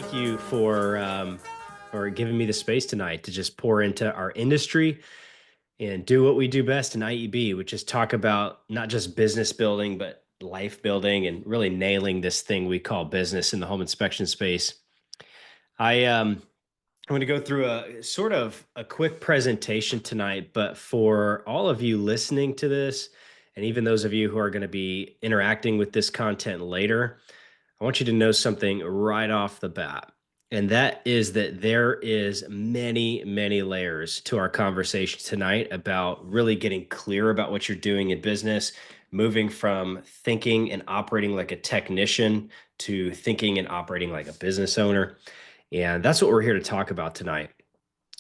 thank you for giving me the space tonight to just pour into our industry and do what we do best in IEB, which is talk about not just business building, but life building and really nailing this thing we call business in the home inspection space. I'm going to go through a sort of a quick presentation tonight, but for all of you listening to this, and even those of you who are going to be interacting with this content later, I want you to know something right off the bat. And that is that there is many, many layers to our conversation tonight about really getting clear about what you're doing in business, moving from thinking and operating like a technician to thinking and operating like a business owner. And that's what we're here to talk about tonight.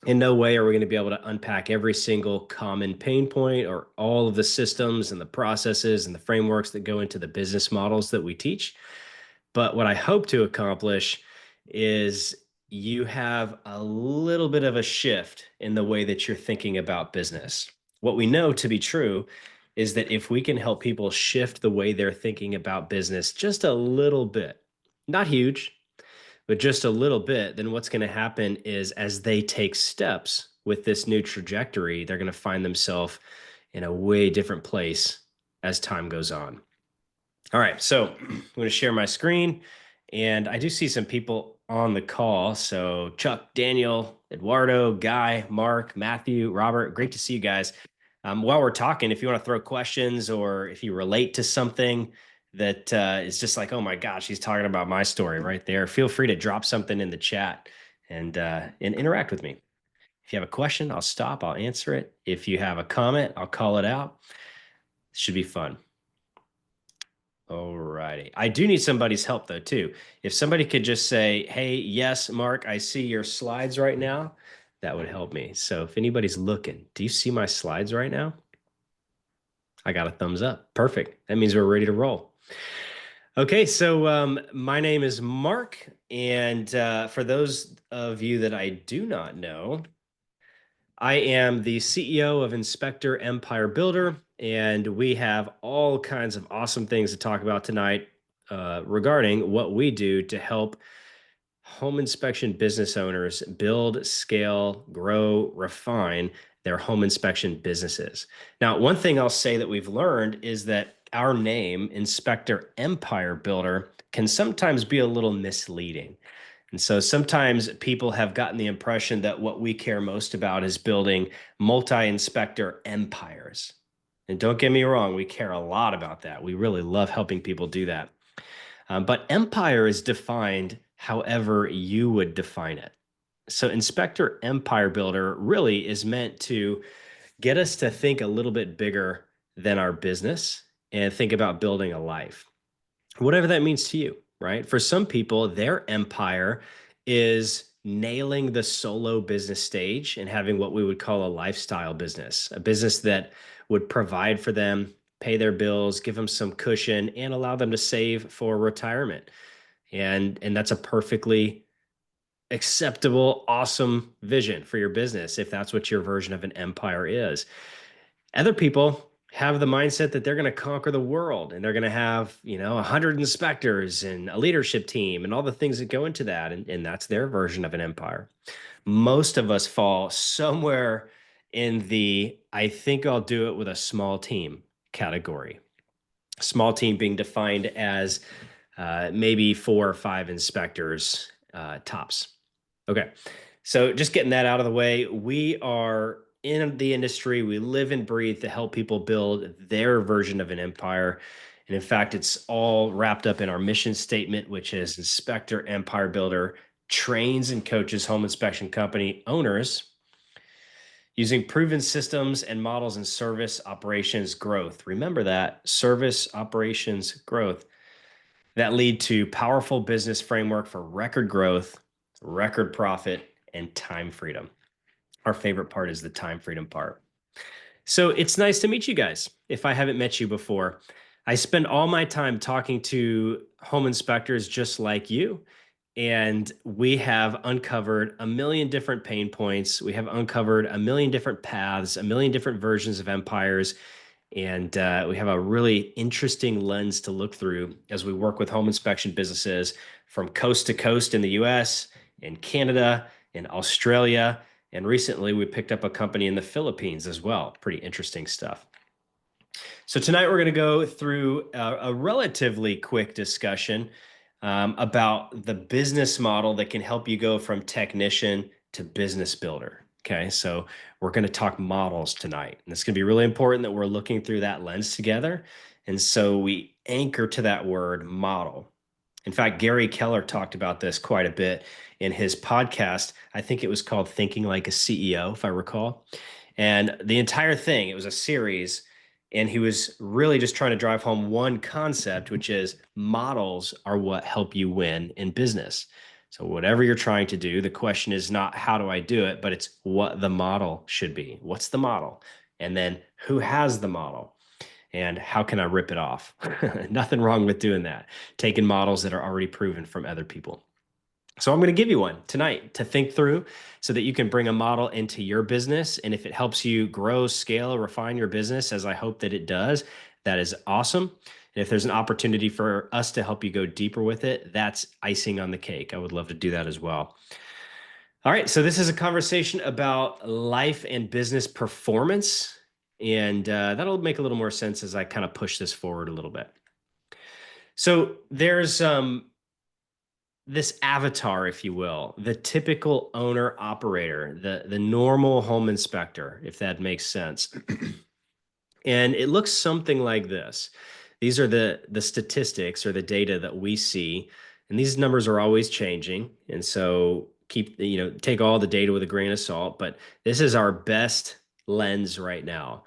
In no way are we going to be able to unpack every single common pain point or all of the systems and the processes and the frameworks that go into the business models that we teach. But what I hope to accomplish is you have a little bit of a shift in the way that you're thinking about business. What we know to be true is that if we can help people shift the way they're thinking about business just a little bit, not huge, but just a little bit, then what's going to happen is as they take steps with this new trajectory, they're going to find themselves in a way different place as time goes on. All right, so I'm going to share my screen, and I do see some people on the call. So Chuck, Daniel, Eduardo, Guy, Mark, Matthew, Robert, great to see you guys. While we're talking, if you want to throw questions or if you relate to something that is just like, oh my gosh, he's talking about my story right there, feel free to drop something in the chat and interact with me. If you have a question, I'll stop, I'll answer it. If you have a comment, I'll call it out. It should be fun. All righty. I do need somebody's help though, too. If somebody could just say, hey, yes, Mark, I see your slides right now, that would help me. So if anybody's looking, do you see my slides right now? I got a thumbs up. Perfect. That means we're ready to roll. Okay, so my name is Mark, and for those of you that I do not know, I am the CEO of Inspector Empire Builder, and we have all kinds of awesome things to talk about tonight regarding what we do to help home inspection business owners build, scale, grow, refine their home inspection businesses. Now, one thing I'll say that we've learned is that our name, Inspector Empire Builder, can sometimes be a little misleading. And so sometimes people have gotten the impression that what we care most about is building multi-inspector empires. And don't get me wrong, we care a lot about that. We really love helping people do that. But empire is defined however you would define it. So Inspector Empire Builder really is meant to get us to think a little bit bigger than our business and think about building a life, whatever that means to you, right? For some people, their empire is nailing the solo business stage and having what we would call a lifestyle business, a business that would provide for them, pay their bills, give them some cushion, and allow them to save for retirement. And that's a perfectly acceptable, awesome vision for your business if that's what your version of an empire is. Other people have the mindset that they're going to conquer the world and they're going to have, 100 inspectors and a leadership team and all the things that go into that. And that's their version of an empire. Most of us fall somewhere in the, I think I'll do it with a small team category. Small team being defined as maybe 4 or 5 inspectors tops. Okay, so just getting that out of the way, we are in the industry. We live and breathe to help people build their version of an empire. And in fact, it's all wrapped up in our mission statement, which is Inspector Empire Builder trains and coaches home inspection company owners using proven systems and models in service operations growth. Remember that, service operations growth, that lead to powerful business framework for record growth, record profit, and time freedom. Our favorite part is the time freedom part. So it's nice to meet you guys. If I haven't met you before, I spend all my time talking to home inspectors just like you. And we have uncovered a million different pain points. We have uncovered a million different paths, a million different versions of empires. And we have a really interesting lens to look through as we work with home inspection businesses from coast to coast in the US, in Canada, in Australia. And recently we picked up a company in the Philippines as well. Pretty interesting stuff. So tonight we're going to go through a relatively quick discussion about the business model that can help you go from technician to business builder. Okay, so we're going to talk models tonight. And it's going to be really important that we're looking through that lens together. And so we anchor to that word model. In fact, Gary Keller talked about this quite a bit in his podcast. I think it was called Thinking Like a CEO, if I recall. And the entire thing, it was a series, and he was really just trying to drive home one concept, which is models are what help you win in business. So whatever you're trying to do, the question is not how do I do it, but it's what the model should be. What's the model? And then who has the model? And how can I rip it off? Nothing wrong with doing that. Taking models that are already proven from other people. So I'm going to give you one tonight to think through so that you can bring a model into your business. And if it helps you grow, scale, refine your business, as I hope that it does, that is awesome. And if there's an opportunity for us to help you go deeper with it, that's icing on the cake. I would love to do that as well. All right. So this is a conversation about life and business performance. And that'll make a little more sense as I kind of push this forward a little bit. So there's this avatar, if you will, the typical owner operator, the normal home inspector, if that makes sense. And it looks something like this. These are the statistics or the data that we see, and these numbers are always changing. And so take all the data with a grain of salt, but this is our best lens right now.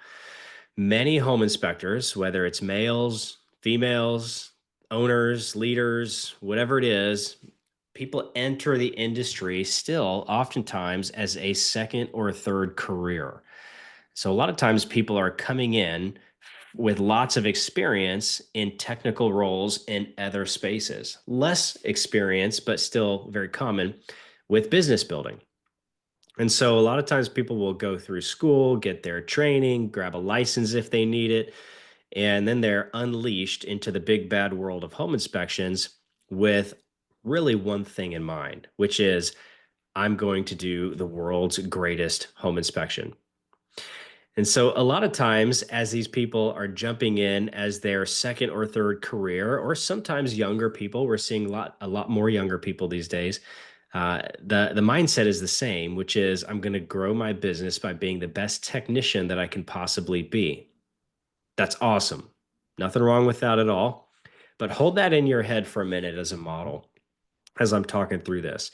Many home inspectors, whether it's males, females, owners, leaders, whatever it is, people enter the industry still oftentimes as a second or third career. So a lot of times people are coming in with lots of experience in technical roles in other spaces, less experience, but still very common with business building. And so a lot of times people will go through school, get their training, grab a license if they need it, and then they're unleashed into the big bad world of home inspections with really one thing in mind, which is I'm going to do the world's greatest home inspection. And so a lot of times as these people are jumping in as their second or third career, or sometimes younger people, we're seeing a lot more younger people these days. The mindset is the same, which is I'm going to grow my business by being the best technician that I can possibly be. That's awesome. Nothing wrong with that at all. But hold that in your head for a minute as a model as I'm talking through this.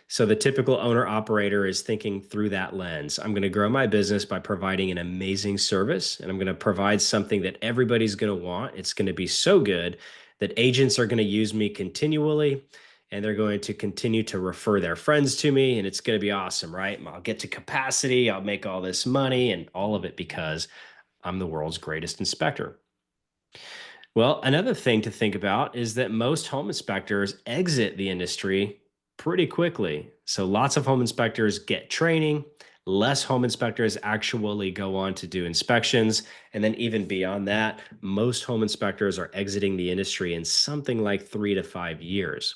So the typical owner operator is thinking through that lens. I'm going to grow my business by providing an amazing service, and I'm going to provide something that everybody's going to want. It's going to be so good that agents are going to use me continually, and they're going to continue to refer their friends to me, and it's going to be awesome, right? I'll get to capacity, I'll make all this money, and all of it because I'm the world's greatest inspector. Well, another thing to think about is that most home inspectors exit the industry pretty quickly. So lots of home inspectors get training, less home inspectors actually go on to do inspections. And then even beyond that, most home inspectors are exiting the industry in something like 3 to 5 years.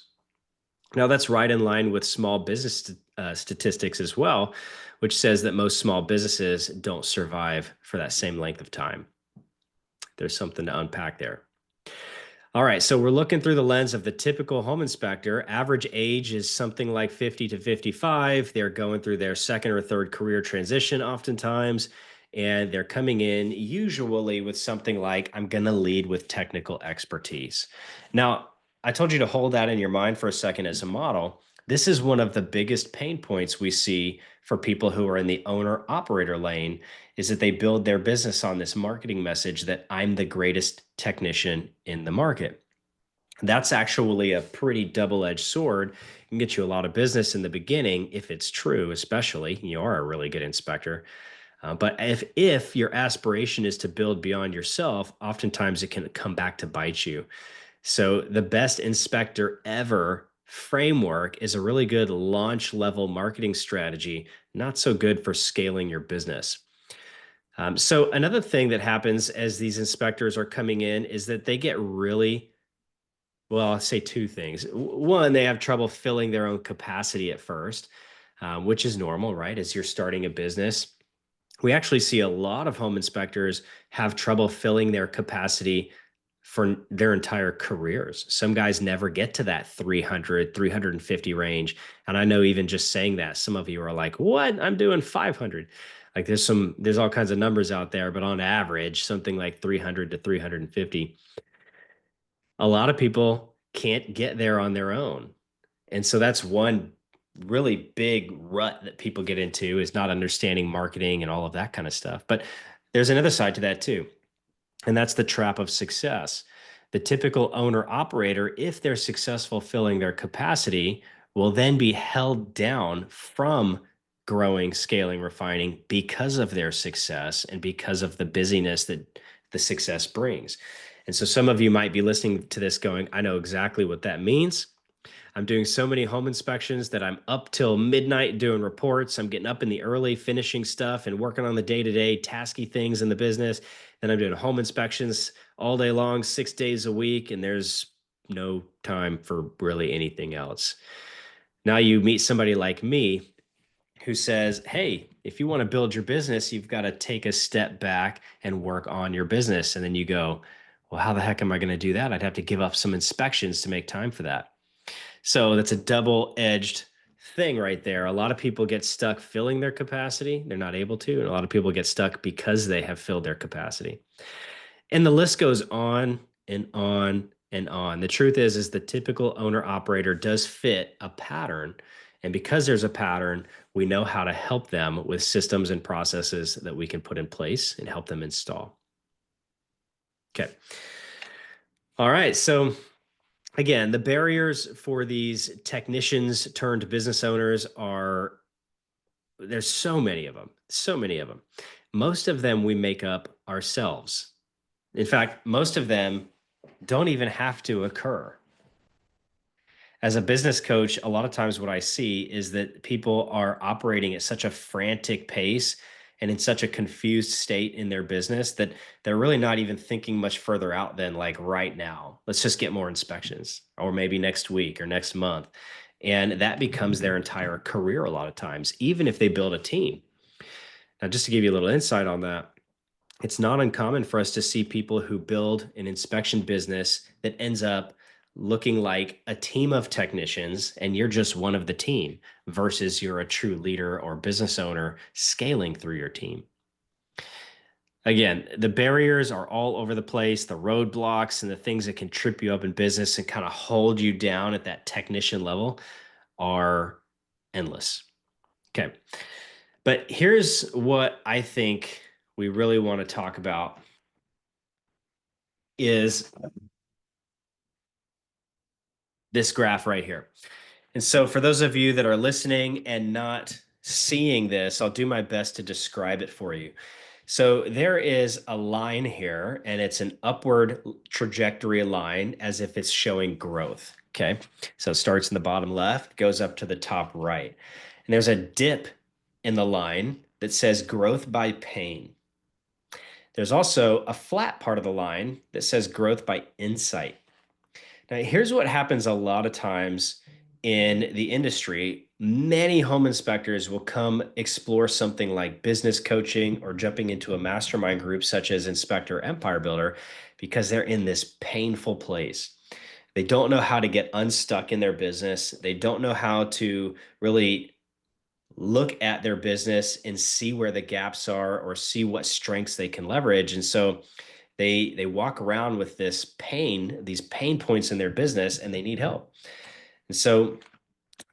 Now, that's right in line with small business statistics as well, which says that most small businesses don't survive for that same length of time. There's something to unpack there. All right, so we're looking through the lens of the typical home inspector. Average age is something like 50 to 55. They're going through their second or third career transition oftentimes, and they're coming in usually with something like, I'm going to lead with technical expertise. Now, I told you to hold that in your mind for a second as a model. This is one of the biggest pain points we see for people who are in the owner operator lane is that they build their business on this marketing message that I'm the greatest technician in the market. That's actually a pretty double-edged sword. It can get you a lot of business in the beginning if it's true, especially you are a really good inspector. But if your aspiration is to build beyond yourself, oftentimes it can come back to bite you. So the best inspector ever framework is a really good launch level marketing strategy, not so good for scaling your business. So another thing that happens as these inspectors are coming in is that they get really, well, I'll say two things. One, they have trouble filling their own capacity at first, which is normal, right? As you're starting a business, we actually see a lot of home inspectors have trouble filling their capacity for their entire careers. Some guys never get to that 300, 350 range. And I know even just saying that, some of you are like, what? I'm doing 500. Like there's all kinds of numbers out there, but on average, something like 300 to 350. A lot of people can't get there on their own. And so that's one really big rut that people get into is not understanding marketing and all of that kind of stuff. But there's another side to that too, and that's the trap of success. The typical owner operator, if they're successful filling their capacity, will then be held down from growing, scaling, refining because of their success and because of the busyness that the success brings. And so some of you might be listening to this going, I know exactly what that means. I'm doing so many home inspections that I'm up till midnight doing reports. I'm getting up in the early finishing stuff and working on the day-to-day tasky things in the business. Then I'm doing home inspections all day long, 6 days a week, and there's no time for really anything else. Now you meet somebody like me who says, hey, if you want to build your business, you've got to take a step back and work on your business. And then you go, well, how the heck am I going to do that? I'd have to give up some inspections to make time for that. So that's a double-edged thing right there. A lot of people get stuck filling their capacity. They're not able to. And a lot of people get stuck because they have filled their capacity. And the list goes on and on and on. The truth is the typical owner operator does fit a pattern. And because there's a pattern, we know how to help them with systems and processes that we can put in place and help them install. Okay. All right. So again, the barriers for these technicians turned business owners are, there's so many of them, so many of them. Most of them we make up ourselves. In fact, most of them don't even have to occur. As a business coach, a lot of times what I see is that people are operating at such a frantic pace and in such a confused state in their business that they're really not even thinking much further out than like right now. Let's just get more inspections, or maybe next week or next month. And that becomes their entire career a lot of times, even if they build a team. Now, just to give you a little insight on that, it's not uncommon for us to see people who build an inspection business that ends up looking like a team of technicians and you're just one of the team versus you're a true leader or business owner scaling through your team. Again, the barriers are all over the place, the roadblocks and the things that can trip you up in business and kind of hold you down at that technician level are endless. Okay. But here's what I think we really want to talk about is this graph right here. And so for those of you that are listening and not seeing this, I'll do my best to describe it for you. So there is a line here and it's an upward trajectory line as if it's showing growth. Okay. So it starts in the bottom left, goes up to the top right. And there's a dip in the line that says growth by pain. There's also a flat part of the line that says growth by insight. Now, here's what happens a lot of times in the industry. Many home inspectors will come explore something like business coaching or jumping into a mastermind group such as Inspector Empire Builder because they're in this painful place. They don't know how to get unstuck in their business. They don't know how to really look at their business and see where the gaps are or see what strengths they can leverage. And so they walk around with this pain, these pain points in their business, and they need help. And so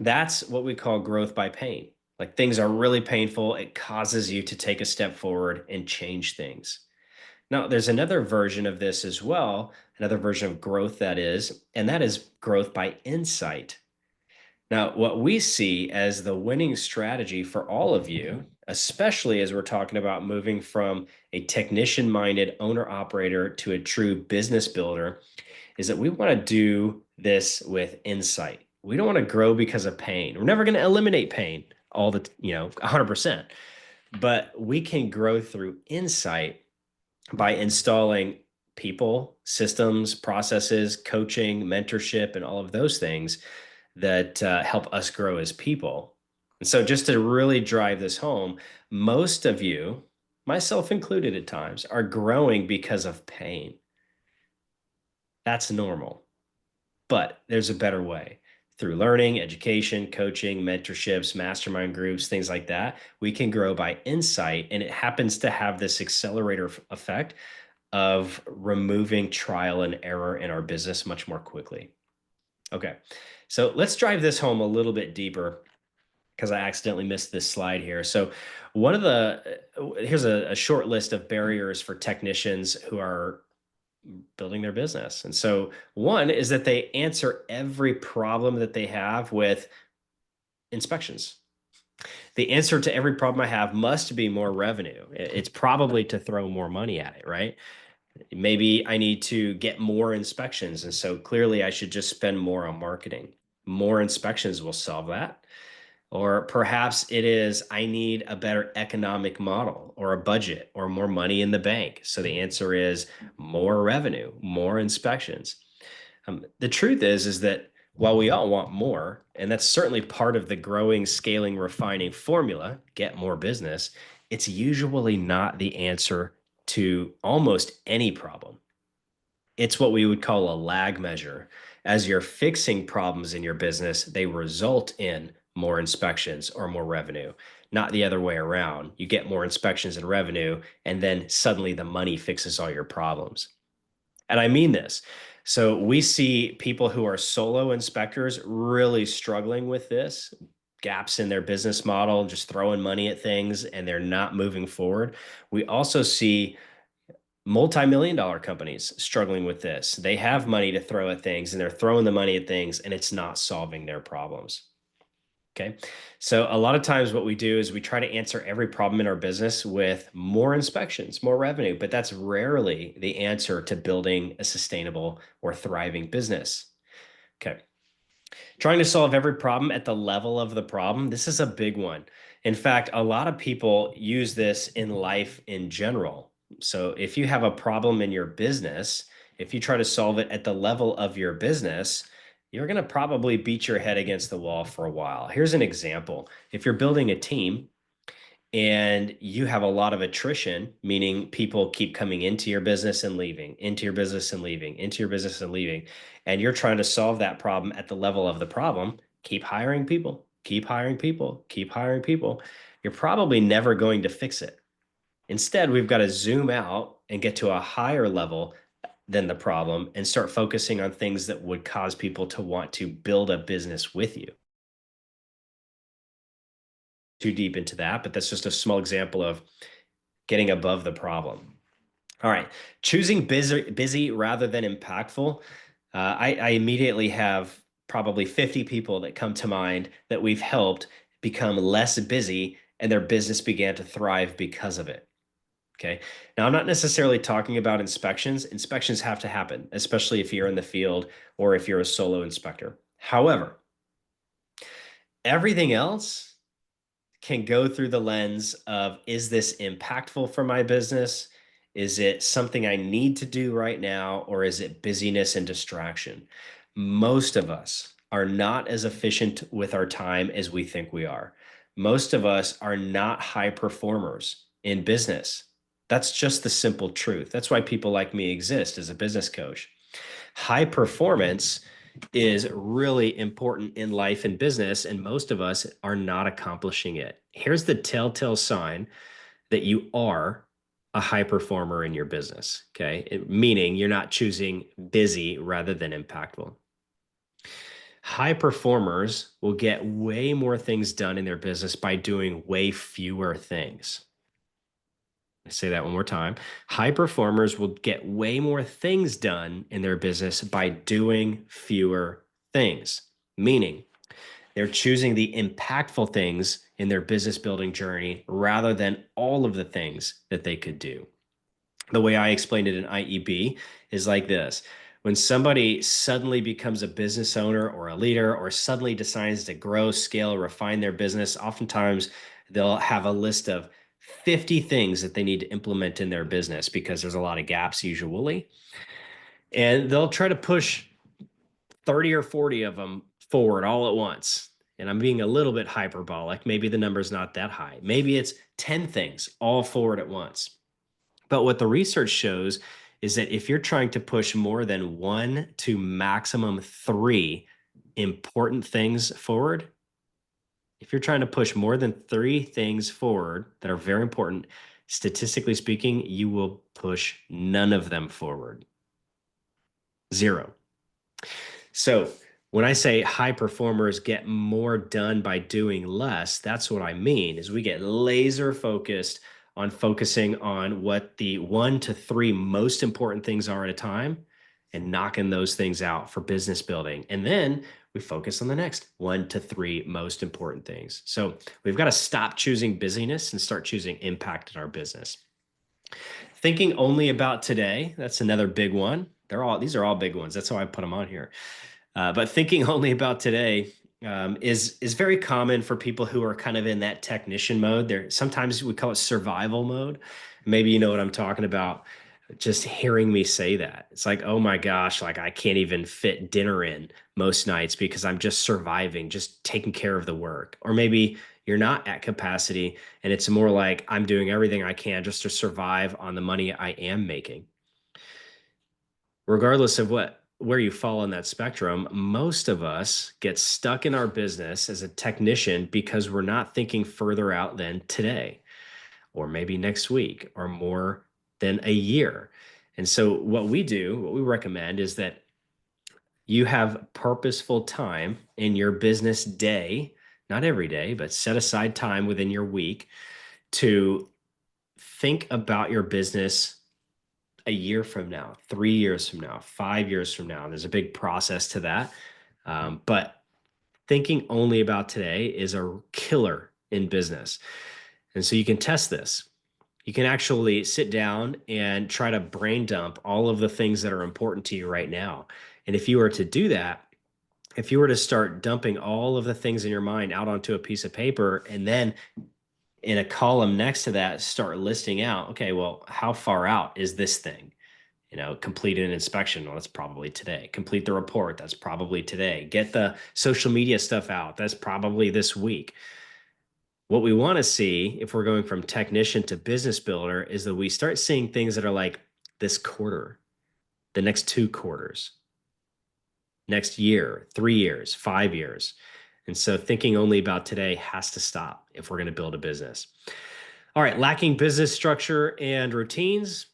that's what we call growth by pain. Like things are really painful. It causes you to take a step forward and change things. Now, there's another version of this as well, another version of growth and that is growth by insight. Now, what we see as the winning strategy for all of you, especially as we're talking about moving from a technician-minded owner-operator to a true business builder, is that we want to do this with insight. We don't want to grow because of pain. We're never going to eliminate pain all the, 100%. But we can grow through insight by installing people, systems, processes, coaching, mentorship, and all of those things that help us grow as people. And so, just to really drive this home, most of you, myself included at times, are growing because of pain. That's normal, but there's a better way. Through learning, education, coaching, mentorships, mastermind groups, things like that, we can grow by insight. And it happens to have this accelerator effect of removing trial and error in our business much more quickly. Okay, so let's drive this home a little bit deeper because I accidentally missed this slide here. So one of the, here's a short list of barriers for technicians who are building their business. And so one is that they answer every problem that they have with inspections. The answer to every problem I have must be more revenue. It's probably to throw more money at it, right? Maybe I need to get more inspections. And so clearly I should just spend more on marketing. More inspections will solve that. Or perhaps it is, I need a better economic model or a budget or more money in the bank. So the answer is more revenue, more inspections. The truth is that while we all want more, and that's certainly part of the growing, scaling, refining formula, get more business, it's usually not the answer to almost any problem. It's what we would call a lag measure. As you're fixing problems in your business, they result in more inspections or more revenue, not the other way around. You get more inspections and revenue, and then suddenly the money fixes all your problems. And I mean this. So we see people who are solo inspectors really struggling with this, gaps in their business model, just throwing money at things, and they're not moving forward. We also see multi-million dollar companies struggling with this. They have money to throw at things and they're throwing the money at things and it's not solving their problems. Okay. So a lot of times what we do is we try to answer every problem in our business with more inspections, more revenue, but that's rarely the answer to building a sustainable or thriving business. Okay. Trying to solve every problem at the level of the problem, this is a big one. In fact, a lot of people use this in life in general. So if you have a problem in your business, if you try to solve it at the level of your business, you're going to probably beat your head against the wall for a while. Here's an example. If you're building a team and you have a lot of attrition, meaning people keep coming into your business and leaving, into your business and leaving, into your business and leaving, and you're trying to solve that problem at the level of the problem, keep hiring people, keep hiring people, keep hiring people. You're probably never going to fix it. Instead, we've got to zoom out and get to a higher level than the problem and start focusing on things that would cause people to want to build a business with you. Too deep into that, but that's just a small example of getting above the problem. All right, choosing busy rather than impactful. I immediately have probably 50 people that come to mind that we've helped become less busy and their business began to thrive because of it. Okay. Now, I'm not necessarily talking about inspections. Inspections have to happen, especially if you're in the field or if you're a solo inspector. However, everything else can go through the lens of, is this impactful for my business? Is it something I need to do right now? Or is it busyness and distraction? Most of us are not as efficient with our time as we think we are. Most of us are not high performers in business. That's just the simple truth. That's why people like me exist as a business coach. High performance is really important in life and business, and most of us are not accomplishing it. Here's the telltale sign that you are a high performer in your business, okay? Meaning you're not choosing busy rather than impactful. High performers will get way more things done in their business by doing way fewer things. I say that one more time. High performers will get way more things done in their business by doing fewer things, meaning they're choosing the impactful things in their business building journey rather than all of the things that they could do. The way I explained it in IEB is like this. When somebody suddenly becomes a business owner or a leader or suddenly decides to grow, scale, refine their business, oftentimes they'll have a list of 50 things that they need to implement in their business because there's a lot of gaps usually. And they'll try to push 30 or 40 of them forward all at once. And I'm being a little bit hyperbolic. Maybe the number's not that high. Maybe it's 10 things all forward at once. But what the research shows is that if you're trying to push more than one to maximum three important things forward, if you're trying to push more than three things forward that are very important, statistically speaking, you will push none of them forward. Zero. So when I say high performers get more done by doing less, that's what I mean is we get laser focused on focusing on what the 1 to 3 most important things are at a time and knocking those things out for business building. And then we focus on the next 1 to 3 most important things. So we've got to stop choosing busyness and start choosing impact in our business. Thinking only about today, that's another big one. These are all big ones. That's how I put them on here. But thinking only about today is very common for people who are kind of in that technician mode. Sometimes we call it survival mode. Maybe you know what I'm talking about. Just hearing me say that, it's like, oh my gosh, like I can't even fit dinner in most nights because I'm just surviving, just taking care of the work. Or maybe you're not at capacity and it's more like I'm doing everything I can just to survive on the money I am making. Regardless of where you fall on that spectrum, most of us get stuck in our business as a technician because we're not thinking further out than today, or maybe next week, or more than a year. And so what we recommend is that you have purposeful time in your business day, not every day, but set aside time within your week to think about your business a year from now, 3 years from now, 5 years from now. There's a big process to that. But thinking only about today is a killer in business. And so you can test this. You can actually sit down and try to brain dump all of the things that are important to you right now. And if you were to do that, if you were to start dumping all of the things in your mind out onto a piece of paper and then in a column next to that, start listing out, okay, well, how far out is this thing? Complete an inspection. Well, that's probably today. Complete the report. That's probably today. Get the social media stuff out. That's probably this week. What we want to see if we're going from technician to business builder is that we start seeing things that are like this quarter, the next 2 quarters, next year, 3 years, 5 years. And so thinking only about today has to stop if we're going to build a business. All right, lacking business structure and routines.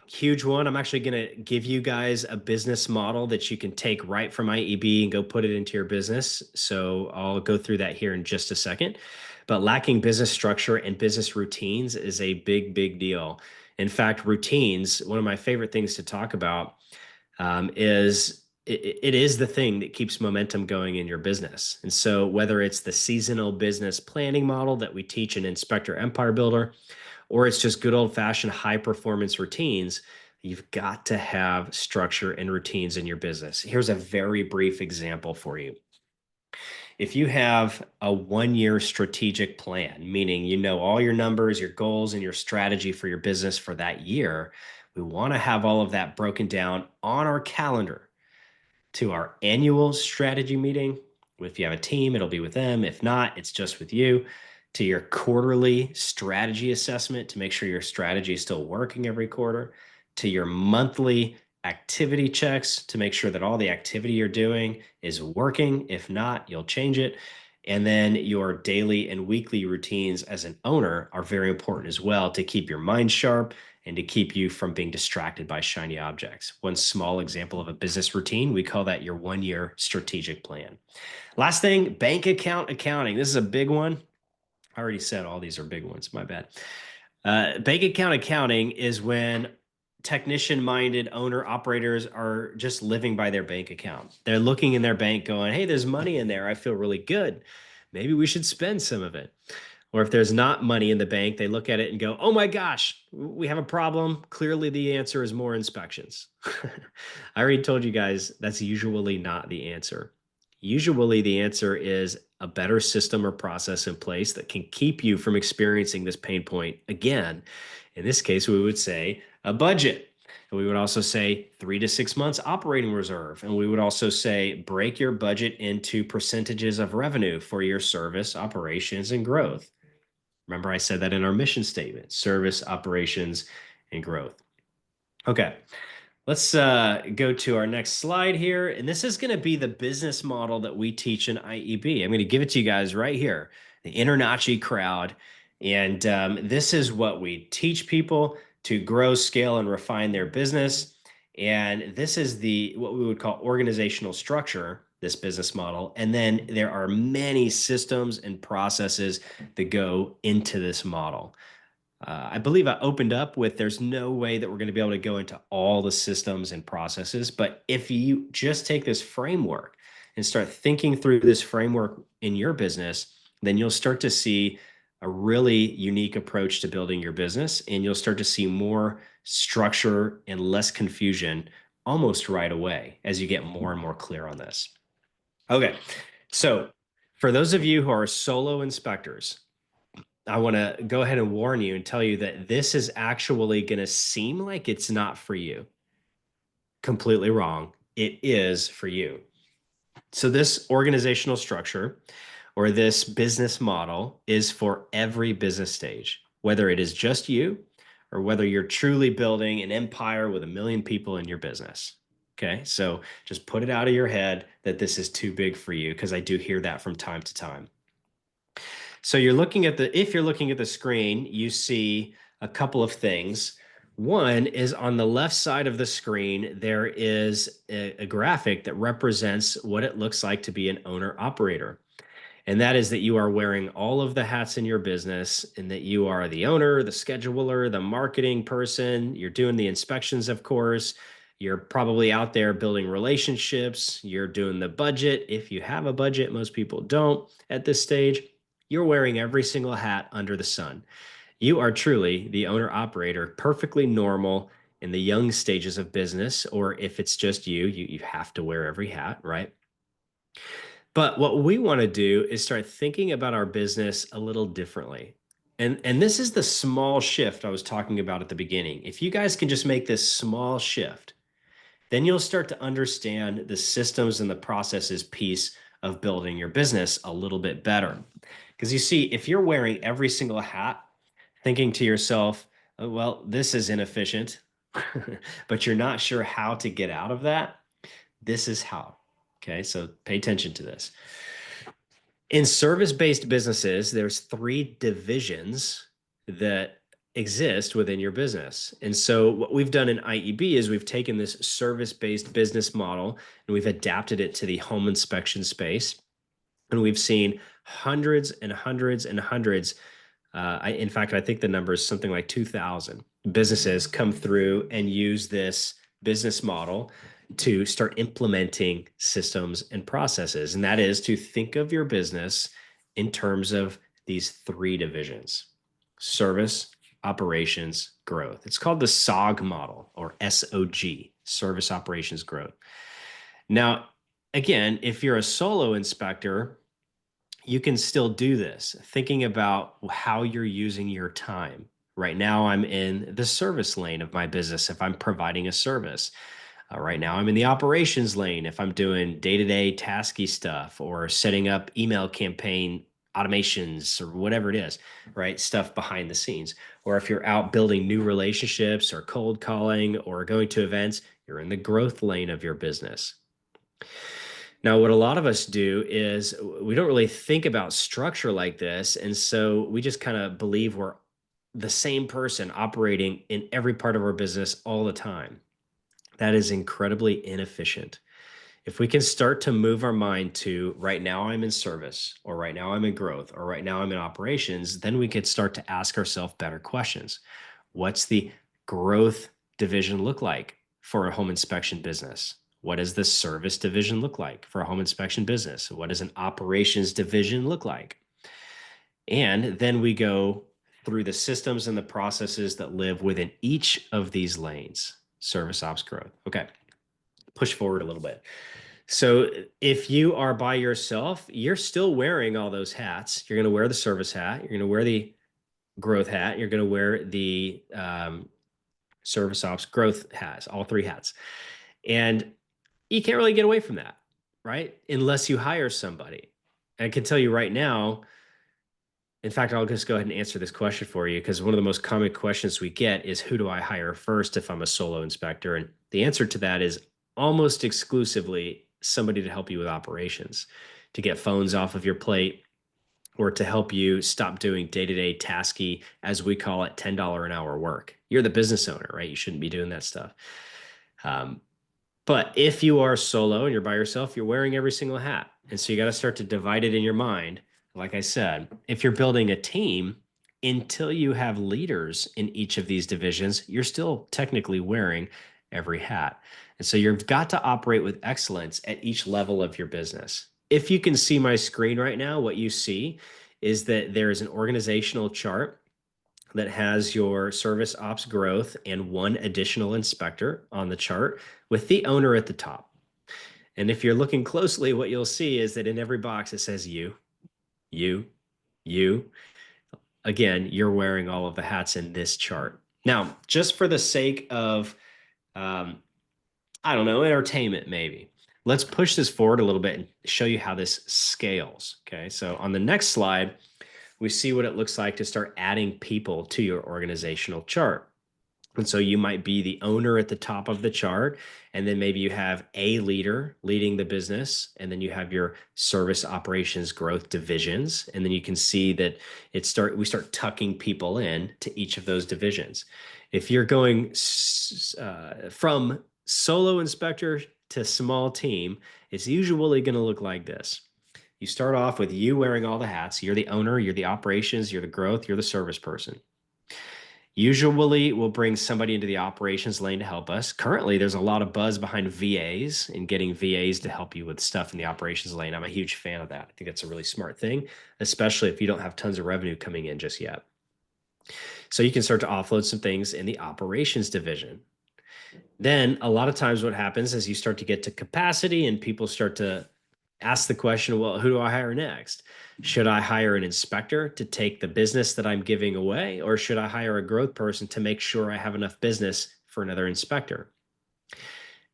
Huge one. I'm actually going to give you guys a business model that you can take right from IEB and go put it into your business. So I'll go through that here in just a second. But lacking business structure and business routines is a big, big deal. In fact, routines, one of my favorite things to talk about is it is the thing that keeps momentum going in your business. And so whether it's the seasonal business planning model that we teach in Inspector Empire Builder, or it's just good old fashioned high performance routines, you've got to have structure and routines in your business. Here's a very brief example for you. If you have a 1-year strategic plan, meaning you know all your numbers, your goals, and your strategy for your business for that year, we want to have all of that broken down on our calendar to our annual strategy meeting. If you have a team, it'll be with them. If not, it's just with you. To your quarterly strategy assessment to make sure your strategy is still working every quarter. To your monthly activity checks to make sure that all the activity you're doing is working. If not, you'll change it. And then your daily and weekly routines as an owner are very important as well to keep your mind sharp and to keep you from being distracted by shiny objects. One small example of a business routine, we call that your 1-year strategic plan. Last thing, bank account accounting. This is a big one. I already said all these are big ones, my bad. Bank account accounting is when technician-minded owner operators are just living by their bank account. They're looking in their bank going, hey, there's money in there. I feel really good. Maybe we should spend some of it. Or if there's not money in the bank, they look at it and go, oh my gosh, we have a problem. Clearly the answer is more inspections. I already told you guys that's usually not the answer. Usually the answer is a better system or process in place that can keep you from experiencing this pain point again. In this case, we would say a budget. And we would also say 3 to 6 months operating reserve. And we would also say break your budget into percentages of revenue for your service, operations, and growth. Remember, I said that in our mission statement: service, operations, and growth. Okay. Let's go to our next slide here. And this is going to be the business model that we teach in IEB. I'm going to give it to you guys right here, the InterNACHI crowd. And this is what we teach people to grow, scale, and refine their business. And this is what we would call organizational structure, this business model. And then there are many systems and processes that go into this model. I believe I opened up with there's no way that we're going to be able to go into all the systems and processes. But if you just take this framework and start thinking through this framework in your business, then you'll start to see a really unique approach to building your business, and you'll start to see more structure and less confusion almost right away as you get more and more clear on this. Okay, so for those of you who are solo inspectors, I want to go ahead and warn you and tell you that this is actually going to seem like it's not for you. Completely wrong. It is for you. So this organizational structure or this business model is for every business stage, whether it is just you or whether you're truly building an empire with 1 million people in your business. Okay, so just put it out of your head that this is too big for you, because I do hear that from time to time. So if you're looking at the screen, you see a couple of things. One is on the left side of the screen, there is a graphic that represents what it looks like to be an owner operator. And that is that you are wearing all of the hats in your business, and that you are the owner, the scheduler, the marketing person. You're doing the inspections, of course. You're probably out there building relationships. You're doing the budget. If you have a budget, most people don't at this stage. You're wearing every single hat under the sun. You are truly the owner operator, perfectly normal in the young stages of business. Or if it's just you have to wear every hat, right? But what we want to do is start thinking about our business a little differently. And this is the small shift I was talking about at the beginning. If you guys can just make this small shift, then you'll start to understand the systems and the processes piece of building your business a little bit better. Because you see, if you're wearing every single hat, thinking to yourself, "Oh, well, this is inefficient," but you're not sure how to get out of that, this is how. Okay, so pay attention to this. In service-based businesses, there's 3 divisions that exist within your business. And so what we've done in IEB is we've taken this service-based business model and we've adapted it to the home inspection space. And we've seen hundreds and hundreds and hundreds. In fact, I think the number is something like 2,000 businesses come through and use this business model to start implementing systems and processes. And that is to think of your business in terms of these 3 divisions: service, operations, growth. It's called the SOG model, or SOG, service, operations, growth. Now, again, if you're a solo inspector, you can still do this, thinking about how you're using your time. Right now, I'm in the service lane of my business if I'm providing a service. Right now, I'm in the operations lane if I'm doing day-to-day tasky stuff or setting up email campaign automations or whatever it is, right? Stuff behind the scenes. Or if you're out building new relationships or cold calling or going to events, you're in the growth lane of your business. Now, what a lot of us do is we don't really think about structure like this. And so we just kind of believe we're the same person operating in every part of our business all the time. That is incredibly inefficient. If we can start to move our mind to right now I'm in service, or right now I'm in growth, or right now I'm in operations, then we could start to ask ourselves better questions. What's the growth division look like for a home inspection business? What does the service division look like for a home inspection business? What does an operations division look like? And then we go through the systems and the processes that live within each of these lanes: service, ops, growth. Okay, push forward a little bit. So if you are by yourself, you're still wearing all those hats. You're going to wear the service hat. You're going to wear the growth hat. You're going to wear the service ops growth hats, all three hats. And you can't really get away from that, right? Unless you hire somebody. And I can tell you right now, in fact, I'll just go ahead and answer this question for you because one of the most common questions we get is who do I hire first if I'm a solo inspector? And the answer to that is almost exclusively somebody to help you with operations, to get phones off of your plate or to help you stop doing day-to-day tasky, as we call it, $10 an hour work. You're the business owner, right? You shouldn't be doing that stuff. But if you are solo and you're by yourself, you're wearing every single hat. And so you got to start to divide it in your mind. Like I said, if you're building a team, until you have leaders in each of these divisions, you're still technically wearing every hat. And so you've got to operate with excellence at each level of your business. If you can see my screen right now, what you see is that there is an organizational chart that has your service ops growth and one additional inspector on the chart with the owner at the top. And if you're looking closely, what you'll see is that in every box it says you, you, you. Again, you're wearing all of the hats in this chart. Now, just for the sake of, I don't know, entertainment maybe, let's push this forward a little bit and show you how this scales. Okay, so on the next slide, we see what it looks like to start adding people to your organizational chart. And so you might be the owner at the top of the chart, and then maybe you have a leader leading the business, and then you have your service operations growth divisions, and then you can see that we start tucking people in to each of those divisions. If you're going from solo inspector to small team, it's usually going to look like this. You start off with you wearing all the hats. You're the owner, you're the operations, you're the growth, you're the service person. Usually we'll bring somebody into the operations lane to help us. Currently, there's a lot of buzz behind VAs and getting VAs to help you with stuff in the operations lane. I'm a huge fan of that. I think that's a really smart thing, especially if you don't have tons of revenue coming in just yet. So you can start to offload some things in the operations division. Then a lot of times what happens is you start to get to capacity and people start to ask the question, well, who do I hire next? Should I hire an inspector to take the business that I'm giving away, or should I hire a growth person to make sure I have enough business for another inspector?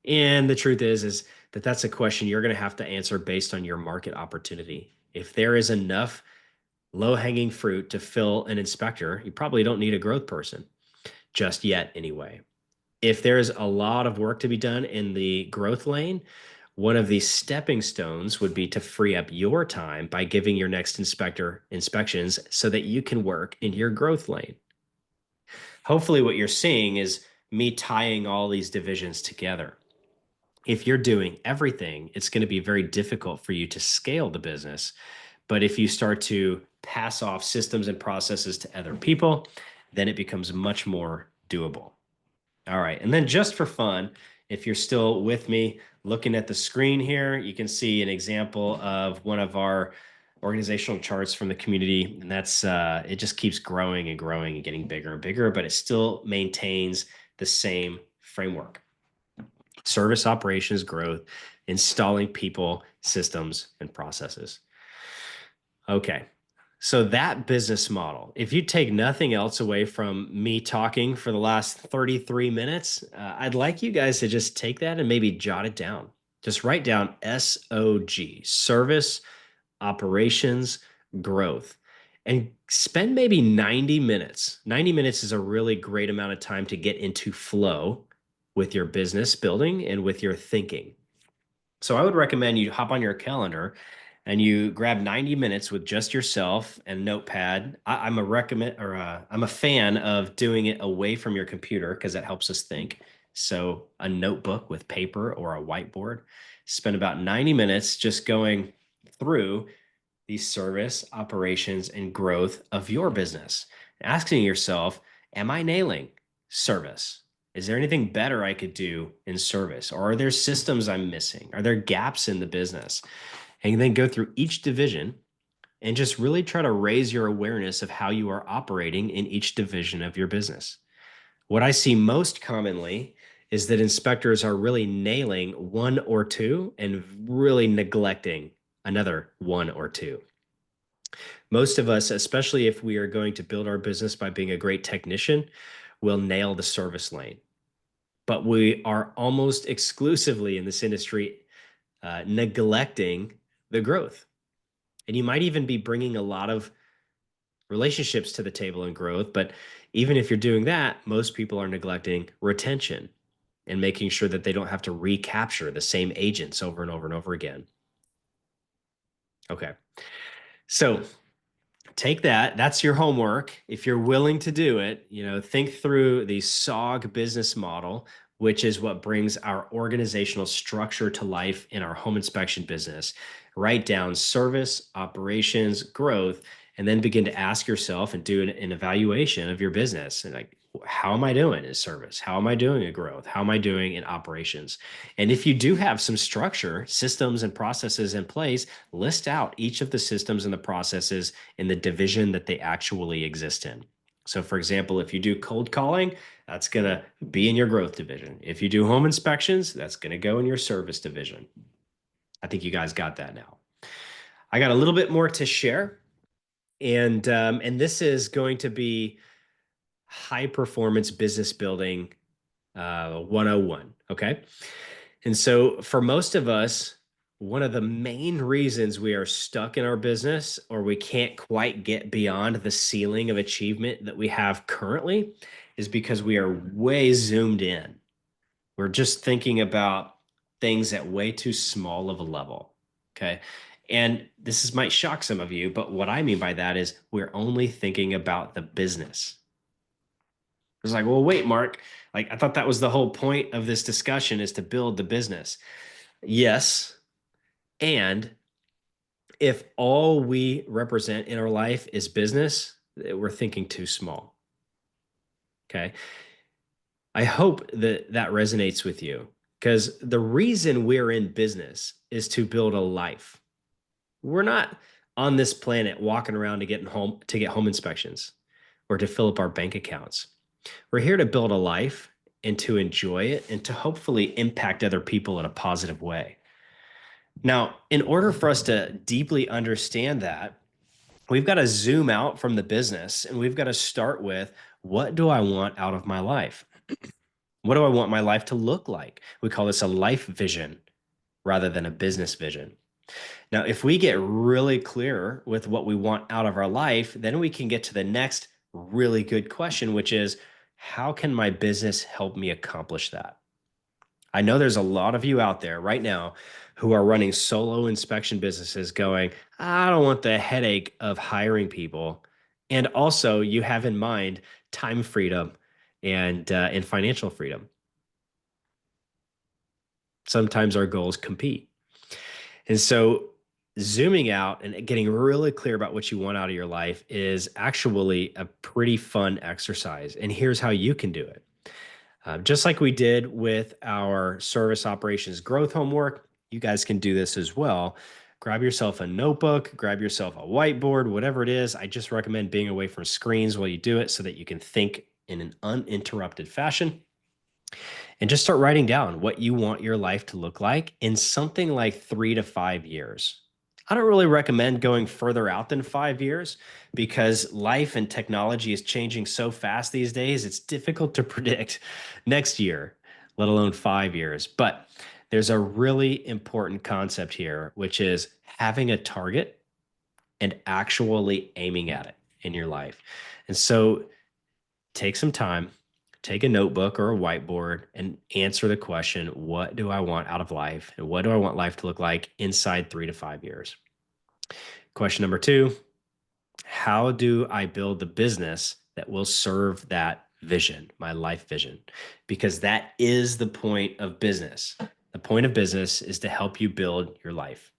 And the truth is that that's a question you're going to have to answer based on your market opportunity. If there is enough low-hanging fruit to fill an inspector, you probably don't need a growth person just yet anyway. If there's a lot of work to be done in the growth lane, one of the stepping stones would be to free up your time by giving your next inspector inspections so that you can work in your growth lane. Hopefully what you're seeing is me tying all these divisions together. If you're doing everything, it's going to be very difficult for you to scale the business. But if you start to pass off systems and processes to other people, then it becomes much more doable. All right. And then just for fun, if you're still with me looking at the screen here, you can see an example of one of our organizational charts from the community. And that's, it just keeps growing and growing and getting bigger and bigger, but it still maintains the same framework. Service operations growth, installing people, systems, and processes. Okay. So that business model, if you take nothing else away from me talking for the last 33 minutes, I'd like you guys to just take that and maybe jot it down. Just write down SOG, service, operations, growth, and spend maybe 90 minutes. 90 minutes is a really great amount of time to get into flow with your business building and with your thinking. So I would recommend you hop on your calendar and you grab 90 minutes with just yourself and notepad. I'm a fan of doing it away from your computer because that helps us think. So a notebook with paper or a whiteboard. Spend about 90 minutes just going through the service, operations, and growth of your business. Asking yourself, am I nailing service? Is there anything better I could do in service? Or are there systems I'm missing? Are there gaps in the business? And then go through each division and just really try to raise your awareness of how you are operating in each division of your business. What I see most commonly is that inspectors are really nailing one or two and really neglecting another one or two. Most of us, especially if we are going to build our business by being a great technician, will nail the service lane. But we are almost exclusively in this industry neglecting the growth. And you might even be bringing a lot of relationships to the table in growth. But even if you're doing that, most people are neglecting retention and making sure that they don't have to recapture the same agents over and over and over again. Okay. So take that. That's your homework. If you're willing to do it, think through the SOG business model, which is what brings our organizational structure to life in our home inspection business. Write down service, operations, growth, and then begin to ask yourself and do an evaluation of your business. And like, how am I doing in service? How am I doing in growth? How am I doing in operations? And if you do have some structure, systems, and processes in place, list out each of the systems and the processes in the division that they actually exist in. So, for example, if you do cold calling, that's going to be in your growth division. If you do home inspections, that's going to go in your service division. I think you guys got that now. I got a little bit more to share, and this is going to be high performance business building 101. Okay. And so for most of us, one of the main reasons we are stuck in our business or we can't quite get beyond the ceiling of achievement that we have currently is because we are way zoomed in. We're just thinking about things at way too small of a level. Okay. And might shock some of you, but what I mean by that is we're only thinking about the business. It's like, well, wait, Mark, like I thought that was the whole point of this discussion is to build the business. Yes. And if all we represent in our life is business, we're thinking too small. Okay. I hope that that resonates with you because the reason we're in business is to build a life. We're not on this planet walking around to get home inspections or to fill up our bank accounts. We're here to build a life and to enjoy it and to hopefully impact other people in a positive way. Now, in order for us to deeply understand that, we've got to zoom out from the business and we've got to start with what do I want out of my life? What do I want my life to look like? We call this a life vision rather than a business vision. Now, if we get really clear with what we want out of our life, then we can get to the next really good question, which is how can my business help me accomplish that? I know there's a lot of you out there right now who are running solo inspection businesses going, I don't want the headache of hiring people. And also you have in mind time freedom and financial freedom. Sometimes our goals compete. And so zooming out and getting really clear about what you want out of your life is actually a pretty fun exercise. And here's how you can do it. Just like we did with our service operations growth homework, you guys can do this as well. Grab yourself a notebook, grab yourself a whiteboard, whatever it is. I just recommend being away from screens while you do it so that you can think in an uninterrupted fashion. And just start writing down what you want your life to look like in something like 3 to 5 years. I don't really recommend going further out than 5 years because life and technology is changing so fast these days. It's difficult to predict next year, let alone 5 years. But there's a really important concept here, which is having a target and actually aiming at it in your life. And so take some time, take a notebook or a whiteboard and answer the question, what do I want out of life? And what do I want life to look like inside 3 to 5 years? Question number 2, how do I build the business that will serve that vision, my life vision? Because that is the point of business. The point of business is to help you build your life.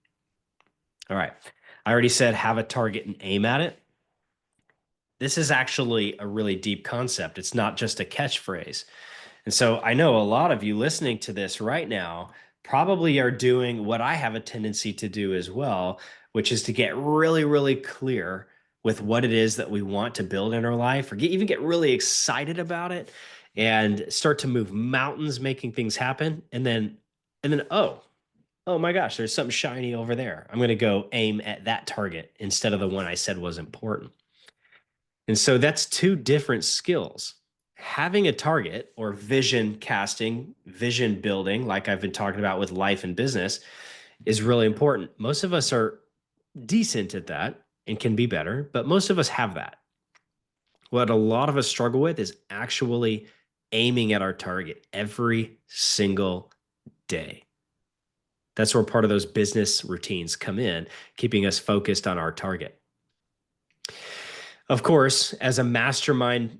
All right. I already said have a target and aim at it. This is actually a really deep concept. It's not just a catchphrase. And so I know a lot of you listening to this right now probably are doing what I have a tendency to do as well, which is to get really, really clear with what it is that we want to build in our life or even get really excited about it and start to move mountains, making things happen. And then, oh my gosh, there's something shiny over there. I'm going to go aim at that target instead of the one I said was important. And so that's two different skills. Having a target or vision casting, vision building, like I've been talking about with life and business, is really important. Most of us are decent at that and can be better, but most of us have that. What a lot of us struggle with is actually aiming at our target every single day. That's where part of those business routines come in, keeping us focused on our target. Of course, as a mastermind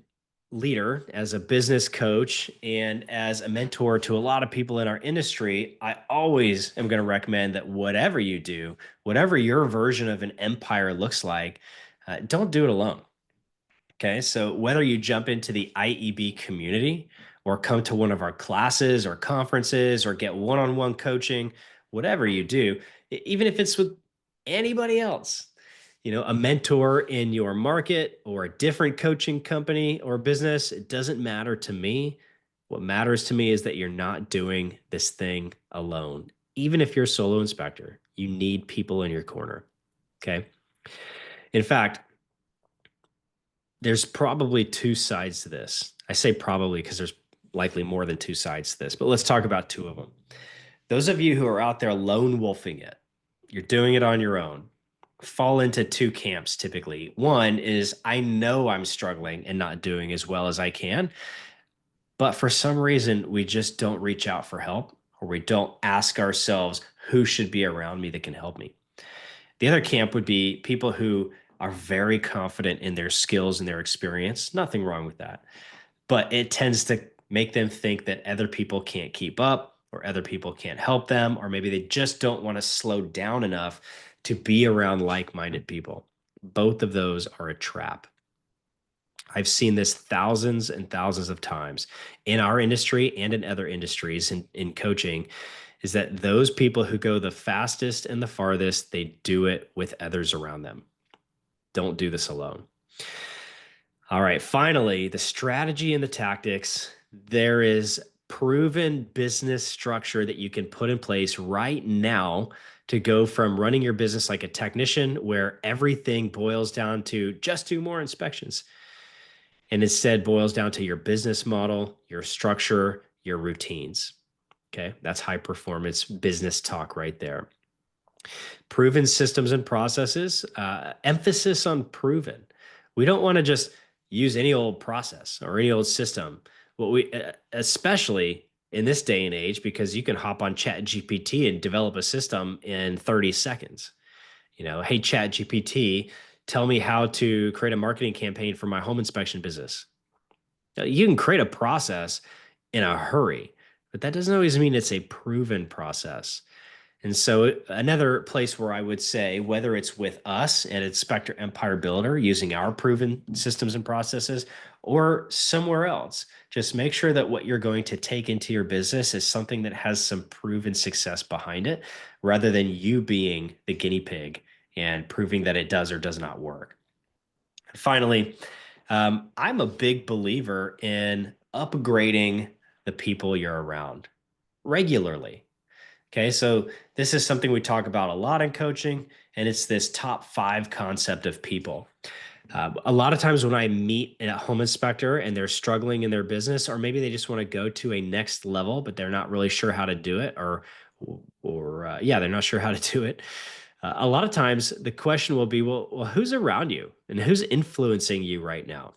leader, as a business coach, and as a mentor to a lot of people in our industry, I always am going to recommend that whatever you do, whatever your version of an empire looks like, don't do it alone. Okay, so whether you jump into the IEB community or come to one of our classes or conferences or get one-on-one coaching, whatever you do, even if it's with anybody else, a mentor in your market or a different coaching company or business, it doesn't matter to me. What matters to me is that you're not doing this thing alone. Even if you're a solo inspector, you need people in your corner. Okay. In fact, there's probably two sides to this. I say probably because there's likely more than two sides to this, but let's talk about two of them. Those of you who are out there lone wolfing it, you're doing it on your own, fall into two camps typically. One is I know I'm struggling and not doing as well as I can, but for some reason we just don't reach out for help or we don't ask ourselves who should be around me that can help me. The other camp would be people who are very confident in their skills and their experience. Nothing wrong with that. But it tends to make them think that other people can't keep up or other people can't help them, or maybe they just don't want to slow down enough to be around like-minded people. Both of those are a trap. I've seen this thousands and thousands of times in our industry and in other industries in coaching, is that those people who go the fastest and the farthest, they do it with others around them. Don't do this alone. All right, finally, the strategy and the tactics. There is proven business structure that you can put in place right now to go from running your business like a technician, where everything boils down to just do more inspections, and instead boils down to your business model, your structure, your routines. Okay, that's high performance business talk right there. Proven systems and processes, emphasis on proven. We don't want to just use any old process or any old system. What we, especially in this day and age, because you can hop on Chat GPT and develop a system in 30 seconds. Hey, Chat GPT, tell me how to create a marketing campaign for my home inspection business. Now, you can create a process in a hurry, but that doesn't always mean it's a proven process. And so another place where I would say, whether it's with us at Inspector Empire Builder using our proven systems and processes or somewhere else, just make sure that what you're going to take into your business is something that has some proven success behind it, rather than you being the guinea pig and proving that it does or does not work. Finally, I'm a big believer in upgrading the people you're around regularly. Okay, so this is something we talk about a lot in coaching, and it's this top 5 concept of people. A lot of times when I meet a home inspector and they're struggling in their business, or maybe they just want to go to a next level, but they're not really sure how to do it, or they're not sure how to do it. A lot of times the question will be, well, who's around you and who's influencing you right now?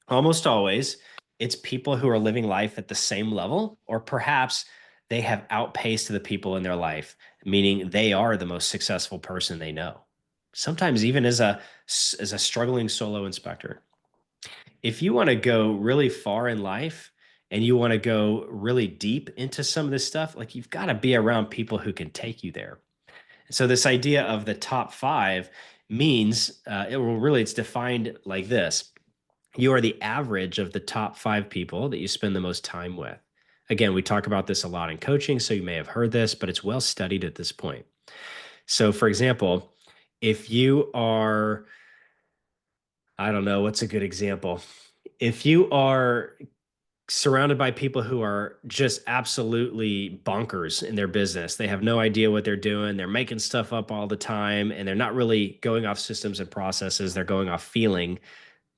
Almost always, it's people who are living life at the same level, or perhaps they have outpaced the people in their life, meaning they are the most successful person they know. Sometimes even as a struggling solo inspector. If you want to go really far in life and you want to go really deep into some of this stuff, like you've got to be around people who can take you there. So this idea of the top 5 means it's defined like this. You are the average of the top 5 people that you spend the most time with. Again, we talk about this a lot in coaching, so you may have heard this, but it's well studied at this point. So, for example, if you are, I don't know, what's a good example? If you are surrounded by people who are just absolutely bonkers in their business. They have no idea what they're doing. They're making stuff up all the time, and they're not really going off systems and processes. They're going off feeling.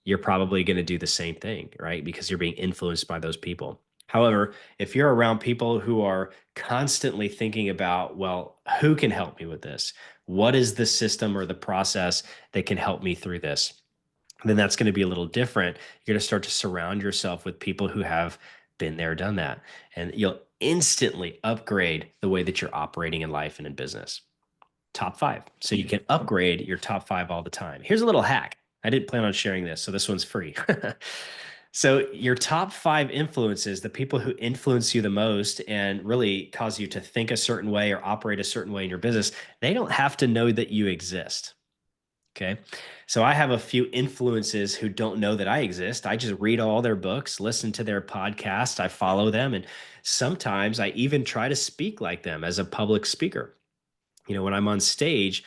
You're probably going to do the same thing, right? Because you're being influenced by those people. However, if you're around people who are constantly thinking about, well, who can help me with this? What is the system or the process that can help me through this? Then that's going to be a little different. You're going to start to surround yourself with people who have been there, done that, and you'll instantly upgrade the way that you're operating in life and in business. Top five. So you can upgrade your top five all the time. Here's a little hack. I didn't plan on sharing this, so this one's free. So your top five influences, the people who influence you the most and really cause you to think a certain way or operate a certain way in your business, they don't have to know that you exist. Okay. So I have a few influences who don't know that I exist. I just read all their books, listen to their podcasts, I follow them, and sometimes I even try to speak like them as a public speaker. When I'm on stage,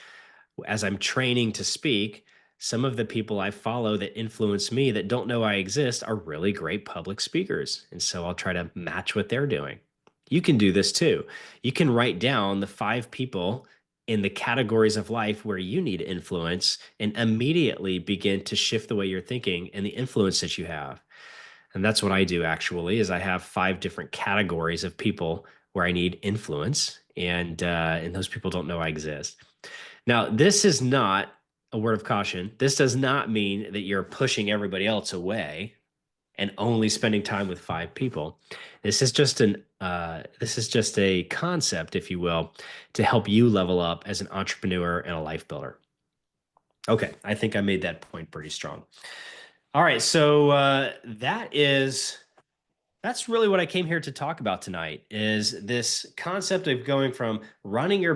as I'm training to speak, some of the people I follow that influence me that don't know I exist are really great public speakers. And so I'll try to match what they're doing. You can do this too. You can write down the five people in the categories of life where you need influence and immediately begin to shift the way you're thinking and the influence that you have. And that's what I do actually is I have five different categories of people where I need influence and those people don't know I exist. Now, this is not a word of caution. This does not mean that you're pushing everybody else away and only spending time with five people. This is just a concept, if you will, to help you level up as an entrepreneur and a life builder. Okay, I think I made that point pretty strong. All right, so that's really what I came here to talk about tonight is this concept of going from running your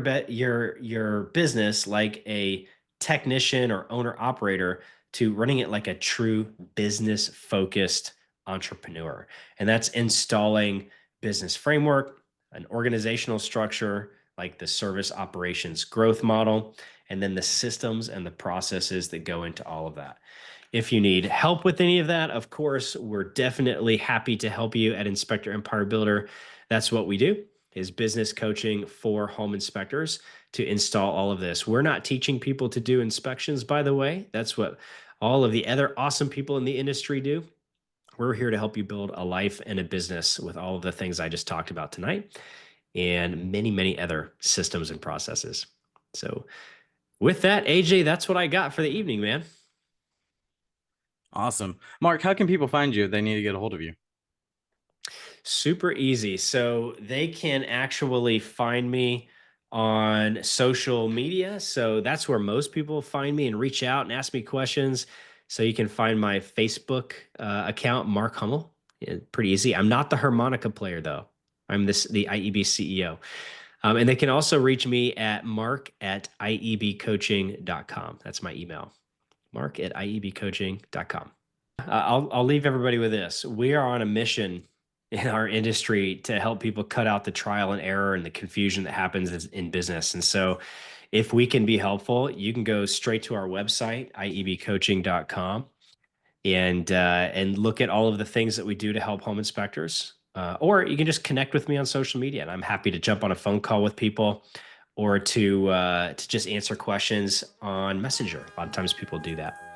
business like a technician or owner operator to running it like a true business focused entrepreneur. And that's installing business framework, an organizational structure like the service operations growth model, and then the systems and the processes that go into all of that. If you need help with any of that, of course, we're definitely happy to help you at Inspector Empire Builder. That's what we do is business coaching for home inspectors to install all of this. We're not teaching people to do inspections, by the way. That's what all of the other awesome people in the industry do. We're here to help you build a life and a business with all of the things I just talked about tonight and many, many other systems and processes. So with that, AJ, that's what I got for the evening, man. Awesome. Mark, how can people find you if they need to get a hold of you? Super easy. So they can actually find me on social media. So that's where most people find me and reach out and ask me questions. So you can find my Facebook account, Mark Hummel. Yeah, pretty easy. I'm not the harmonica player though. I'm the IEB CEO. And they can also reach me at mark@iebcoaching.com. That's my email, mark@iebcoaching.com. I'll leave everybody with this. We are on a mission in our industry to help people cut out the trial and error and the confusion that happens in business. And so if we can be helpful, you can go straight to our website, iebcoaching.com, and look at all of the things that we do to help home inspectors. Or you can just connect with me on social media, and I'm happy to jump on a phone call with people or to just answer questions on Messenger. A lot of times people do that.